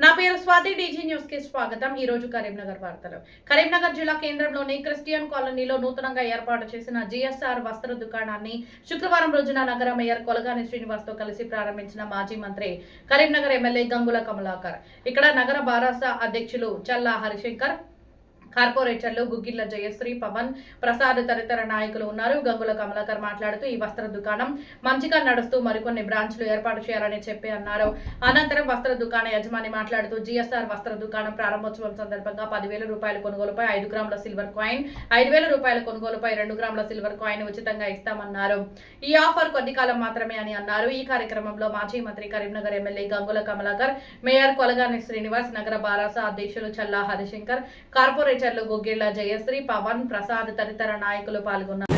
నా పేరు Swathi DG news కి స్వాగతం. ఈ రోజు కరీంనగర్ వార్తలు. కరీంనగర్ జిల్లా కేంద్రంలోని క్రిస్టియన్ కాలనీలో నూతనంగా ఏర్పాటు చేసిన జిఎస్ఆర్ వస్త్ర దుకాణాన్ని శుక్రవారం రోజున నగర మేయర్ కొలగాని శ్రీనివాస్ తో కలిసి ప్రారంభించిన మాజీ మంత్రి కరీంనగర్ ఎమ్మెల్యే గంగుల కమలాకర్. ఇక్కడ నగర బారాస అధ్యక్షులు చల్లా హరిశంకర్, కార్పొరేటర్లు గుగ్గిళ్ల జయశ్రీ, పవన్, ప్రసాద్ తదితర నాయకులు ఉన్నారు. గంగుల కమలాకర్ మాట్లాడుతూ ఈ వస్త్ర దుకాణం మంచిగా నడుస్తూ మరికొన్ని బ్రాంచ్లు ఏర్పాటు చేయాలని చెప్పి అన్నారు. అనంతరం వస్త్ర దుకాణ యజమాని మాట్లాడుతూ జిఎస్ఆర్ వస్త్ర దుకాణం ప్రారంభోత్సవం సందర్భంగా 10,000 రూపాయల కొనుగోలుపై 5 గ్రాముల సిల్వర్ కాయిన్, 5,000 రూపాయల కొనుగోలుపై 2 గ్రాముల సిల్వర్ కాయిన్ ఉచితంగా ఇస్తామన్నారు. ఈ ఆఫర్ కొద్ది కాలం మాత్రమే అని అన్నారు. ఈ కార్యక్రమంలో మాజీ మంత్రి కరీంనగర్ ఎమ్మెల్యే గంగుల కమలాకర్, మేయర్ కొలగాని శ్రీనివాస్, నగర బారాస అధ్యక్షులు చల్లా హరిశంకర్, కార్పొరేటర్ గుగ్గిళ్ల జయశ్రీ, పవన్, ప్రసాద్ తదితర నాయకులు పాల్గొన్నారు.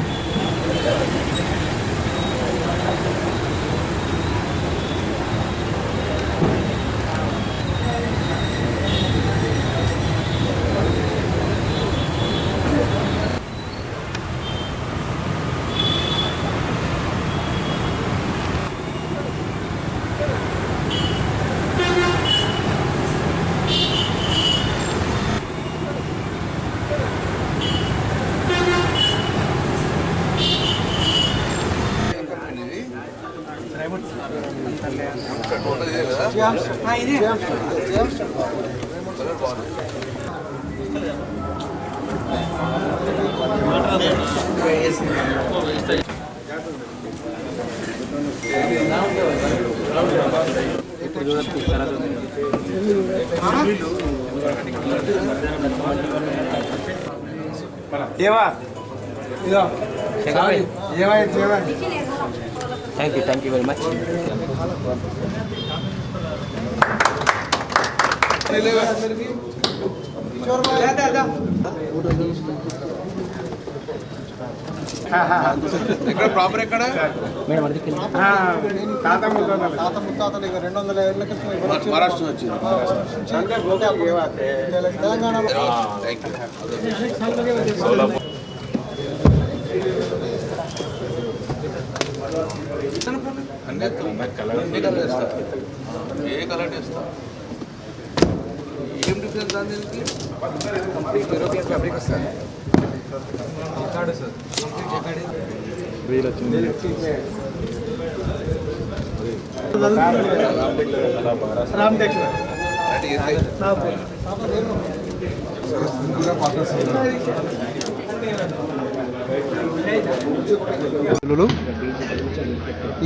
Thank you very much. ఇక్కడ ప్రాపర్ ఎక్కడ తాత ముత్తాతలు 200 ఏళ్ల క్రితం మహారాష్ట్ర వచ్చింది తెలంగాణలో ఏ కలర్ వేస్తా ఏం డిఫరెన్స్ దానికి యూరోపియన్ ఫ్యాబ్రిక్ వస్తుంది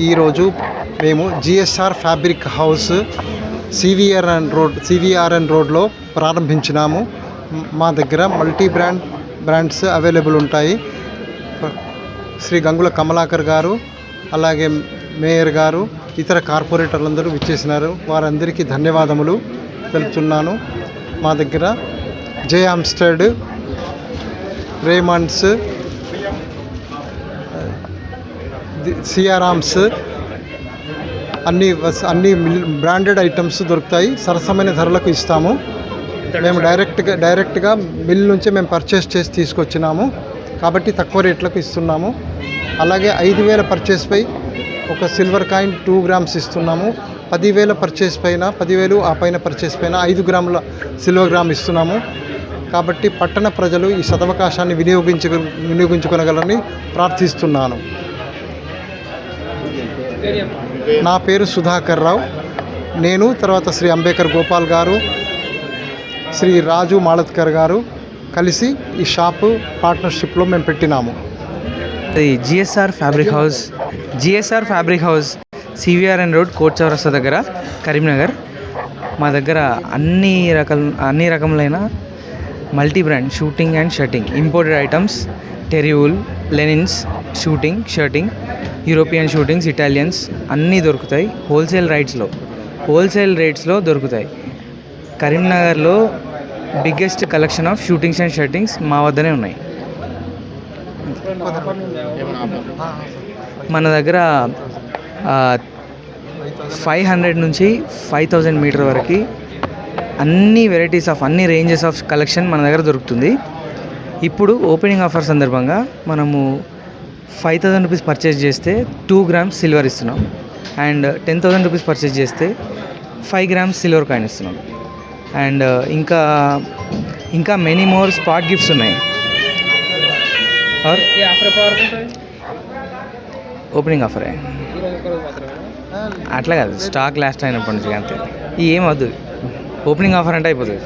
ఈరోజు మేము జిఎస్ఆర్ ఫ్యాబ్రిక్ హౌస్ సివిఆర్ఎన్ రోడ్లో ప్రారంభించినాము. మా దగ్గర మల్టీ బ్రాండ్స్ అవైలబుల్ ఉంటాయి. శ్రీ గంగుల కమలాకర్ గారు, అలాగే మేయర్ గారు, ఇతర కార్పొరేటర్లందరూ విచ్చేసినారు. వారందరికీ ధన్యవాదములు తెలుపుతున్నాను. మా దగ్గర జే ఆమ్స్టర్డ్, రేమండ్స్, సిఆర్ఆమ్స్ అన్ని బ్రాండెడ్ ఐటమ్స్ దొరుకుతాయి. సరసమైన ధరలకు ఇస్తాము. మేము డైరెక్ట్గా మిల్ నుంచే మేము పర్చేస్ చేసి తీసుకొచ్చినాము కాబట్టి తక్కువ రేట్లకు ఇస్తున్నాము. అలాగే 5,000 పర్చేస్ పై ఒక సిల్వర్ కాయిన్ 2 గ్రామ్స్ ఇస్తున్నాము. 10,000 పర్చేస్ పైన 10,000 ఆ పైన పర్చేస్ పైన 5 గ్రాముల సిల్వర్ గ్రామ్ ఇస్తున్నాము. కాబట్టి పట్టణ ప్రజలు ఈ సదవకాశాన్ని వినియోగించుకోగలరని ప్రార్థిస్తున్నాను. నా పేరు సుధాకర్ రావు. నేను తర్వాత శ్రీ అంబేద్కర్ గోపాల్ గారు, శ్రీ రాజు మాళత్కర్ గారు కలిసి ఈ షాపు పార్ట్నర్షిప్లో మేము పెట్టినాము. GSR fabric house CVRN road, కోట్ చౌరస్తా దగ్గర, కరీంనగర్. మా దగ్గర అన్ని రకములైన multi brand suiting and shirting, imported items, టెరివుల్, linens, suiting, shirting, European suitings, Italians అన్నీ దొరుకుతాయి. హోల్సేల్ రేట్స్లో దొరుకుతాయి. కరీంనగర్లో biggest collection of suitings and shirtings మా వద్దనే ఉన్నాయి. మన దగ్గర 500 నుంచి 5,000 మీటర్ వరకు అన్ని వెరైటీస్ ఆఫ్ అన్ని రేంజెస్ ఆఫ్ కలెక్షన్ మన దగ్గర దొరుకుతుంది. ఇప్పుడు ఓపెనింగ్ ఆఫర్ సందర్భంగా మనము 5,000 రూపీస్ పర్చేజ్ చేస్తే 2 గ్రామ్స్ సిల్వర్ ఇస్తున్నాం. అండ్ 10,000 రూపీస్ పర్చేజ్ చేస్తే 5 గ్రామ్స్ సిల్వర్ కాయిన్ ఇస్తున్నాం. అండ్ ఇంకా ఇంకా మెనీ మోర్ స్పాట్ గిఫ్ట్స్ ఉన్నాయి. और ఓపెనింగ్ ఆఫరే అట్లా కాదు, స్టాక్ లాస్ట్ అయినప్పటి నుంచి అంతే. ఏం వద్దు, ఓపెనింగ్ ఆఫర్ అంటే అయిపోతుంది.